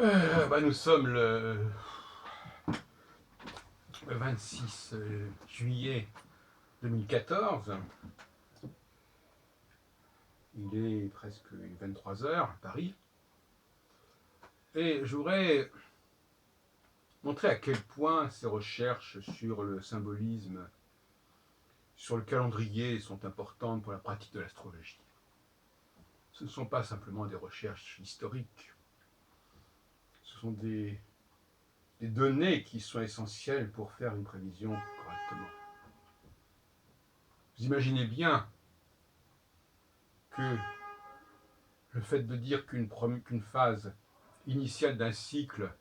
Nous sommes le 26 juillet 2014. Il est presque 23 heures à Paris. Et je voudrais montrer à quel point ces recherches sur le symbolisme, sur le calendrier sont importantes pour la pratique de l'astrologie. Ce ne sont pas simplement des recherches historiques. Ce sont des données qui sont essentielles pour faire une prévision correctement. Vous imaginez bien que le fait de dire qu'une phase initiale d'un cycle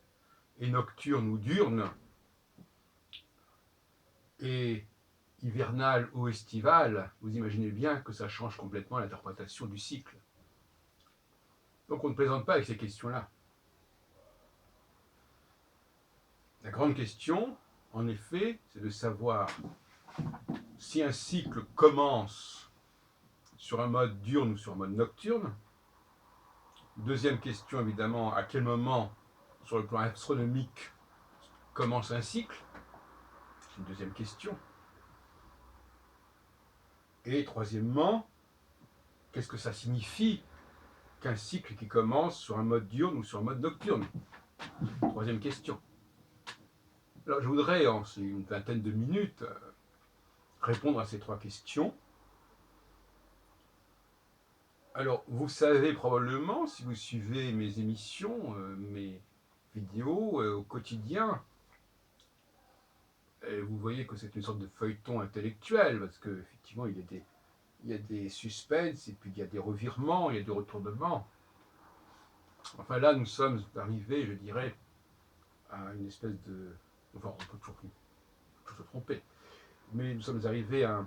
est nocturne ou diurne, et hivernale ou estivale, vous imaginez bien que ça change complètement l'interprétation du cycle. Donc on ne plaisante pas avec ces questions-là. La grande question, en effet, c'est de savoir si un cycle commence sur un mode diurne ou sur un mode nocturne. Deuxième question, évidemment, à quel moment, sur le plan astronomique, commence un cycle? C'est une deuxième question. Et troisièmement, qu'est-ce que ça signifie qu'un cycle qui commence sur un mode diurne ou sur un mode nocturne? Troisième question. Alors je voudrais, en une vingtaine de minutes, répondre à ces trois questions. Alors, vous savez probablement, si vous suivez mes émissions, mes vidéos au quotidien, et vous voyez que c'est une sorte de feuilleton intellectuel, parce qu'effectivement, il y a des suspens, et puis il y a des revirements, il y a des retournements. Enfin là, nous sommes arrivés, je dirais, à une espèce de... Enfin, on peut toujours se tromper, mais nous sommes arrivés à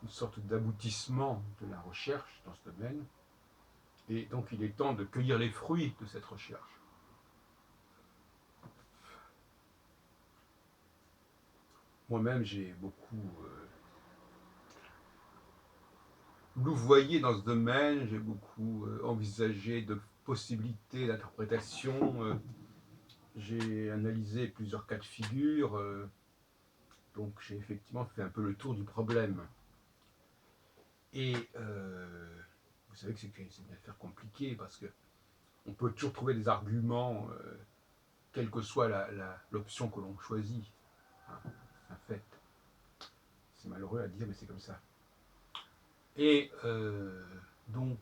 une sorte d'aboutissement de la recherche dans ce domaine, et donc il est temps de cueillir les fruits de cette recherche. Moi-même, j'ai beaucoup louvoyé dans ce domaine, j'ai beaucoup envisagé de possibilités d'interprétation, j'ai analysé plusieurs cas de figure, donc j'ai effectivement fait un peu le tour du problème. Et vous savez que c'est une affaire compliquée parce que on peut toujours trouver des arguments, quelle que soit l'option que l'on choisit. Hein, c'est un fait. C'est malheureux à dire, mais c'est comme ça. Et donc,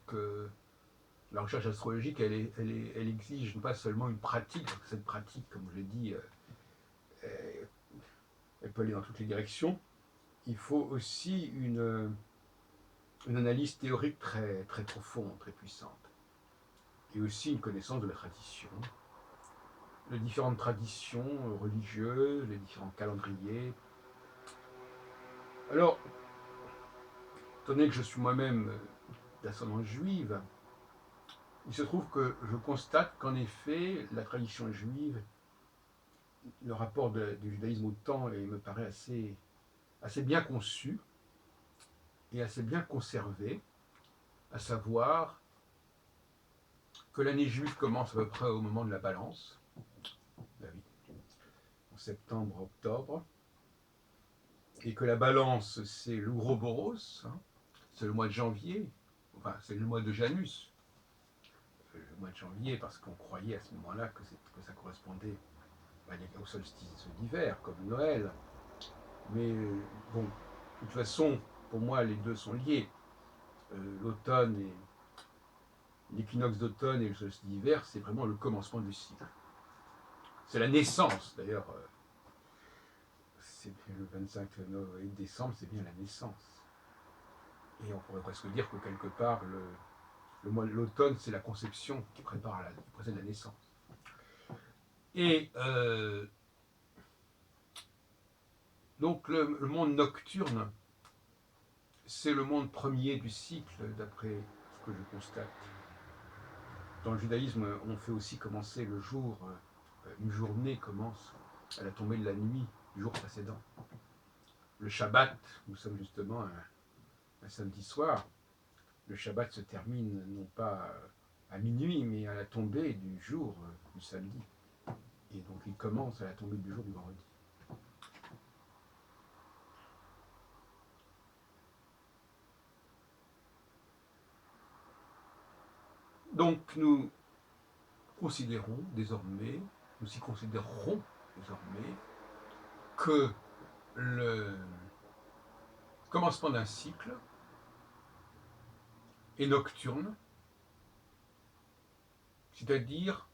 la recherche astrologique, elle exige pas seulement une pratique, parce que cette pratique, comme je l'ai dit, elle peut aller dans toutes les directions. Il faut aussi une analyse théorique très, très profonde, très puissante. Et aussi une connaissance de la tradition, les différentes traditions religieuses, les différents calendriers. Alors, étant donné que je suis moi-même d'ascendance juive, il se trouve que je constate qu'en effet, la tradition juive, le rapport du judaïsme au temps me paraît assez bien conçu et assez bien conservé, à savoir que l'année juive commence à peu près au moment de la balance, en septembre-octobre, et que la balance, c'est l'Ouroboros, hein, c'est le mois de janvier, enfin c'est le mois de Janus, le mois de janvier, parce qu'on croyait à ce moment-là que ça correspondait au solstice d'hiver, comme Noël. Mais bon, de toute façon, pour moi, les deux sont liés. L'automne et l'équinoxe d'automne et le solstice d'hiver, c'est vraiment le commencement du cycle. C'est la naissance, d'ailleurs. C'est le 25 décembre, c'est bien la naissance. Et on pourrait presque dire que quelque part, l'automne, c'est la conception qui précède la naissance. Et donc le monde nocturne, c'est le monde premier du cycle, d'après ce que je constate. Dans le judaïsme, on fait aussi commencer le jour, une journée commence à la tombée de la nuit du jour précédent. Le Shabbat, nous sommes justement un samedi soir, le Shabbat se termine non pas à minuit, mais à la tombée du jour du samedi. Et donc il commence à la tombée du jour du vendredi. Donc nous considérons désormais, nous y considérerons désormais que le commencement d'un cycle est nocturne, c'est-à-dire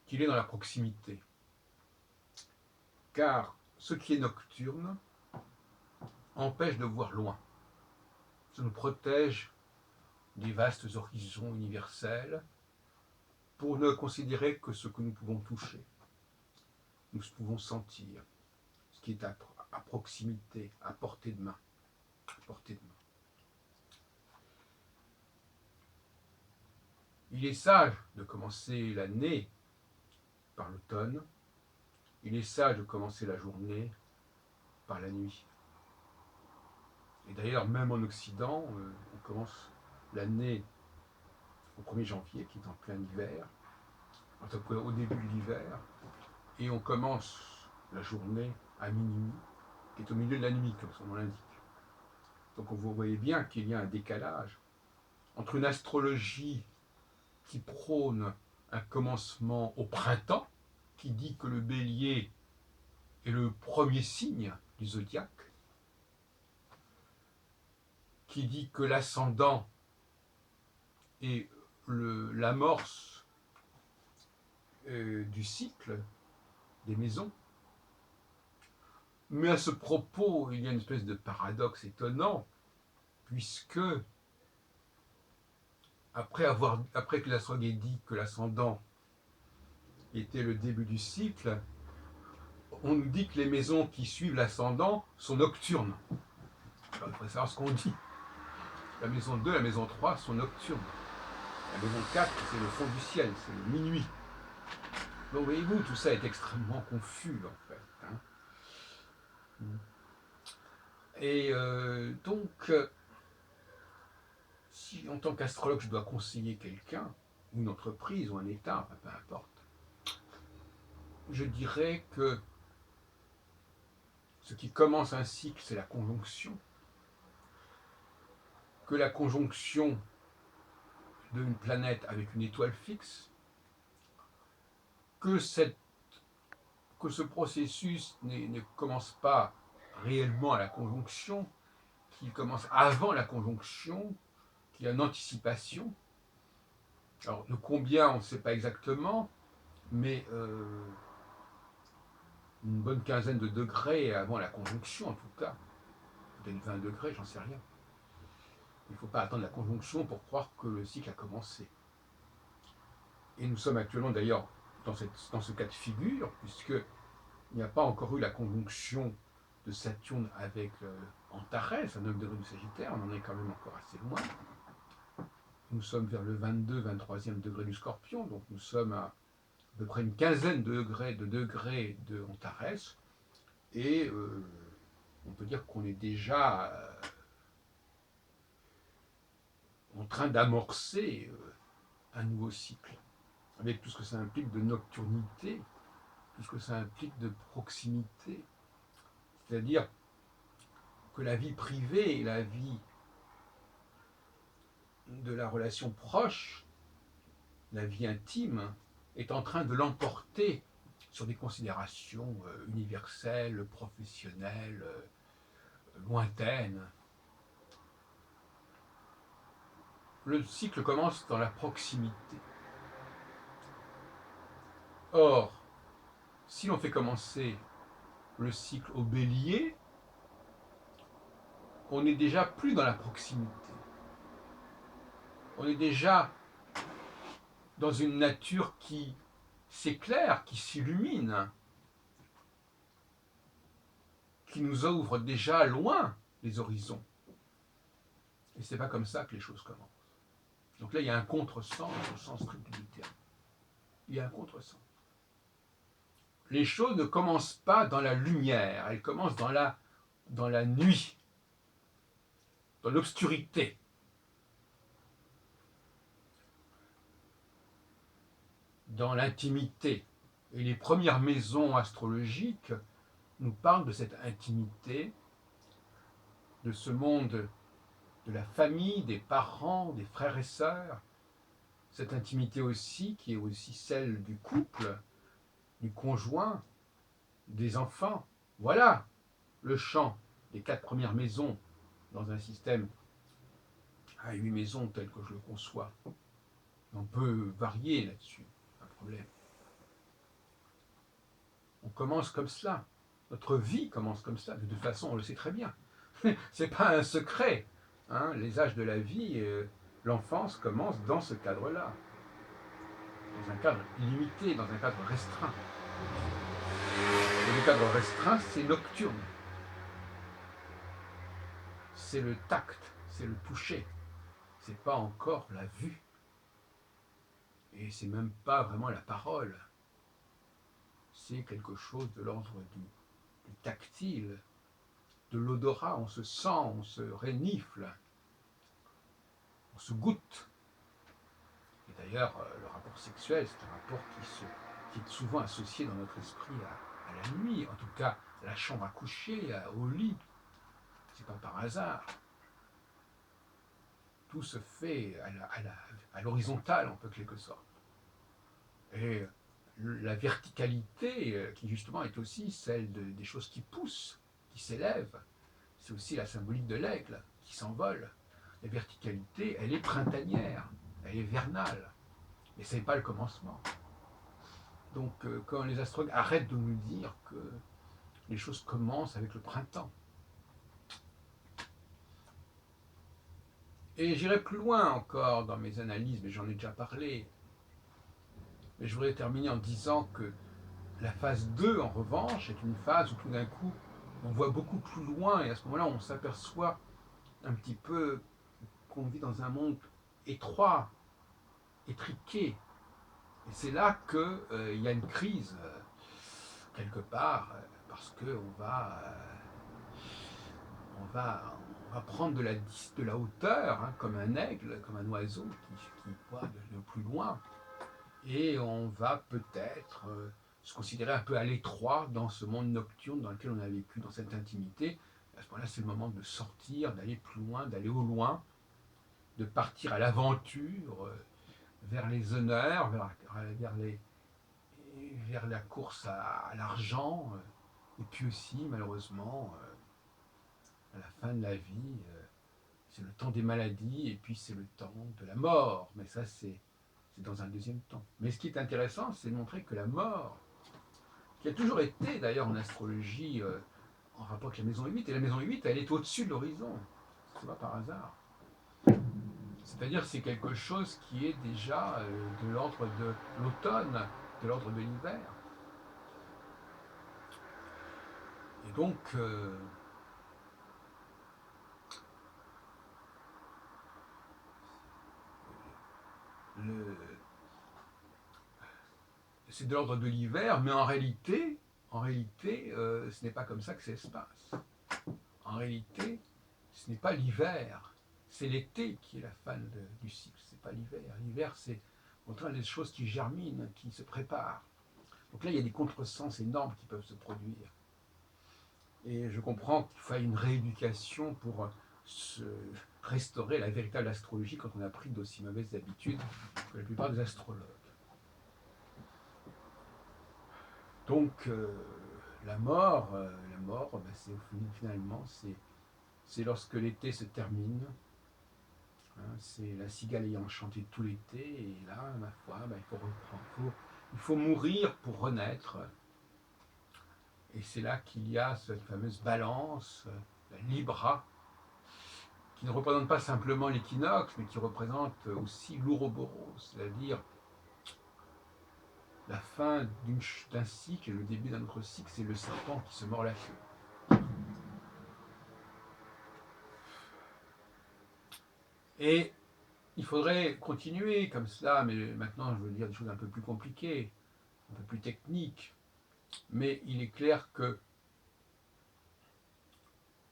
qu'il est dans la proximité. Car ce qui est nocturne empêche de voir loin. Ça nous protège des vastes horizons universels pour ne considérer que ce que nous pouvons toucher, nous pouvons sentir, ce qui est à proximité, à portée de main. À portée de main. Il est sage de commencer l'année par l'automne, il est sage de commencer la journée par la nuit. Et d'ailleurs, même en Occident, on commence l'année au 1er janvier, qui est en plein hiver, en tout cas au début de l'hiver, et on commence la journée à minuit, qui est au milieu de la nuit, comme son nom l'indique. Donc vous voyez bien qu'il y a un décalage entre une astrologie qui prône un commencement au printemps, qui dit que le bélier est le premier signe du zodiaque, qui dit que l'ascendant est l'amorce du cycle des maisons. Mais à ce propos, il y a une espèce de paradoxe étonnant, puisque après que l'astrologue ait dit que l'ascendant était le début du cycle, on nous dit que les maisons qui suivent l'ascendant sont nocturnes. Alors, il faudrait savoir ce qu'on dit. La maison 2 et la maison 3 sont nocturnes. La maison 4, c'est le fond du ciel, c'est le minuit. Donc voyez-vous, tout ça est extrêmement confus en fait. Hein. Et donc, si en tant qu'astrologue je dois conseiller quelqu'un, ou une entreprise, ou un État, peu importe, je dirais que ce qui commence un cycle, c'est la conjonction. Que la conjonction d'une planète avec une étoile fixe, que ce processus ne commence pas réellement à la conjonction, qu'il commence avant la conjonction, qu'il y a une anticipation. Alors, de combien, on ne sait pas exactement, mais une bonne quinzaine de degrés avant la conjonction, en tout cas. Peut-être 20 degrés, j'en sais rien. Il ne faut pas attendre la conjonction pour croire que le cycle a commencé. Et nous sommes actuellement d'ailleurs dans ce cas de figure, puisqu'il n'y a pas encore eu la conjonction de Saturne avec Antares, à 9 degrés du Sagittaire, on en est quand même encore assez loin. Nous sommes vers le 22, 23e degré du Scorpion, donc nous sommes à peu près une quinzaine de degrés de Antares, et on peut dire qu'on est déjà en train d'amorcer un nouveau cycle, avec tout ce que ça implique de nocturnité, tout ce que ça implique de proximité, c'est-à-dire que la vie privée et la vie de la relation proche, la vie intime, est en train de l'emporter sur des considérations universelles, professionnelles, lointaines. Le cycle commence dans la proximité. Or, si l'on fait commencer le cycle au bélier, on n'est déjà plus dans la proximité. On est déjà dans une nature qui s'éclaire, qui s'illumine, qui nous ouvre déjà loin les horizons. Et c'est pas comme ça que les choses commencent. Donc là, il y a un contresens au sens strict du terme. Il y a un contresens. Les choses ne commencent pas dans la lumière, elles commencent dans la nuit, dans l'obscurité. dans l'intimité. Et les premières maisons astrologiques nous parlent de cette intimité, de ce monde de la famille, des parents, des frères et sœurs, cette intimité aussi qui est aussi celle du couple, du conjoint, des enfants. Voilà le champ des 4 premières maisons dans un système à 8 maisons tel que je le conçois. On peut varier là-dessus, pas de problème. On commence comme cela. Notre vie commence comme ça. De toute façon, on le sait très bien. C'est pas un secret. Hein. Les âges de la vie, l'enfance commence dans ce cadre-là. Dans un cadre limité, dans un cadre restreint. Et le cadre restreint, c'est nocturne. C'est le tact, c'est le toucher. C'est pas encore la vue. Et c'est même pas vraiment la parole. C'est quelque chose de l'ordre du tactile, de l'odorat. On se sent, on se rénifle, on se goûte. Et d'ailleurs, le rapport sexuel, c'est un rapport qui est souvent associé dans notre esprit à la nuit, en tout cas à la chambre à coucher, au lit. C'est pas par hasard. Tout se fait à l'horizontale, en quelque sorte. Et la verticalité, qui justement est aussi celle des choses qui poussent, qui s'élèvent, c'est aussi la symbolique de l'aigle qui s'envole. La verticalité, elle est printanière, elle est vernale, mais ce n'est pas le commencement. Donc quand les astrologues arrêtent de nous dire que les choses commencent avec le printemps. Et j'irai plus loin encore dans mes analyses, mais j'en ai déjà parlé. Mais je voudrais terminer en disant que la phase 2, en revanche, est une phase où tout d'un coup, on voit beaucoup plus loin, et à ce moment-là, on s'aperçoit un petit peu qu'on vit dans un monde étroit, étriqué. Et c'est là qu'il y a une crise, quelque part, parce qu'on on va prendre de la hauteur, hein, comme un aigle, comme un oiseau qui voit de plus loin, et on va peut-être se considérer un peu à l'étroit dans ce monde nocturne dans lequel on a vécu, dans cette intimité. À ce moment-là, c'est le moment de sortir, d'aller plus loin, d'aller au loin, de partir à l'aventure, vers les honneurs, vers la course à l'argent, et puis aussi, malheureusement, à la fin de la vie, c'est le temps des maladies, et puis c'est le temps de la mort. Mais ça, c'est dans un deuxième temps. Mais ce qui est intéressant, c'est de montrer que la mort, qui a toujours été d'ailleurs en astrologie en rapport avec la maison 8, et la maison 8, elle est au-dessus de l'horizon. C'est pas par hasard. C'est-à-dire que c'est quelque chose qui est déjà de l'ordre de l'automne, de l'ordre de l'hiver. Et donc, c'est de l'ordre de l'hiver, mais en réalité, ce n'est pas comme ça que ça se passe. En réalité, ce n'est pas l'hiver, c'est l'été qui est la fin du cycle, c'est pas l'hiver. L'hiver, c'est au contraire des choses qui germinent, qui se préparent. Donc là, il y a des contresens énormes qui peuvent se produire. Et je comprends qu'il faille une rééducation pour se restaurer la véritable astrologie quand on a pris d'aussi mauvaises habitudes que la plupart des astrologues. Donc, la mort, c'est finalement, c'est lorsque l'été se termine. Hein, c'est la cigale ayant chanté tout l'été, et là, ma foi, il faut reprendre. Il faut mourir pour renaître. Et c'est là qu'il y a cette fameuse balance, la Libra, qui ne représente pas simplement l'équinoxe, mais qui représente aussi l'Ouroboros, c'est-à-dire la fin d'un cycle et le début d'un autre cycle, c'est le serpent qui se mord la queue. Et il faudrait continuer comme cela, mais maintenant je veux dire des choses un peu plus compliquées, un peu plus techniques. Mais il est clair que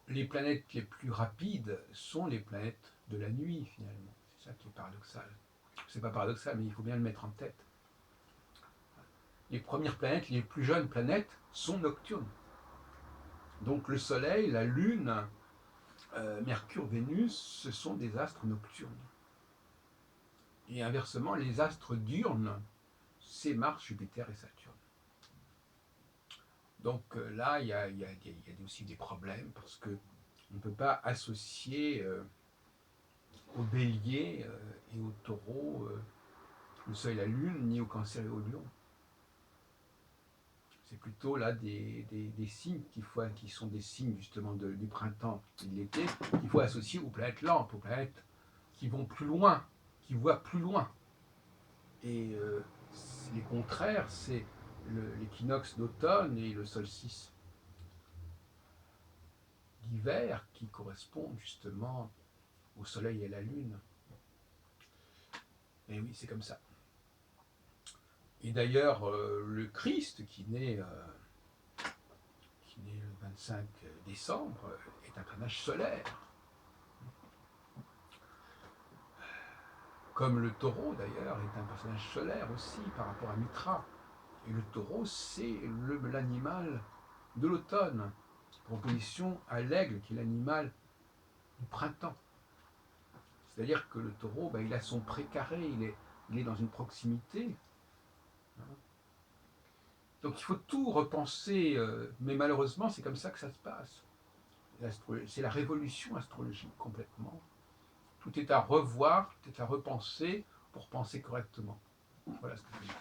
les planètes les plus rapides sont les planètes de la nuit, finalement. C'est ça qui est paradoxal. C'est pas paradoxal, mais il faut bien le mettre en tête. les premières planètes, les plus jeunes planètes, sont nocturnes. Donc le Soleil, la Lune, Mercure, Vénus, ce sont des astres nocturnes. Et inversement, les astres diurnes, c'est Mars, Jupiter et Saturne. Donc là, il y a aussi des problèmes parce que on ne peut pas associer au Bélier et au Taureau le Soleil et la Lune, ni au Cancer et au Lion. C'est plutôt là des signes qui sont des signes justement du printemps et de l'été, qu'il faut associer aux planètes lentes, aux planètes qui vont plus loin, qui voient plus loin. Et les contraires, c'est l'équinoxe d'automne et le solstice d'hiver qui correspondent justement au Soleil et à la Lune. Et oui, c'est comme ça. Et d'ailleurs, le Christ qui naît le 25 décembre est un personnage solaire. Comme le taureau d'ailleurs est un personnage solaire aussi par rapport à Mitra. Et le taureau, c'est l'animal de l'automne, en opposition à l'aigle qui est l'animal du printemps. C'est-à-dire que le taureau, il a son précaré, il est dans une proximité. Donc il faut tout repenser, mais malheureusement c'est comme ça que ça se passe. C'est la révolution astrologique complètement. Tout est à revoir, tout est à repenser pour penser correctement. Voilà ce que je veux dire.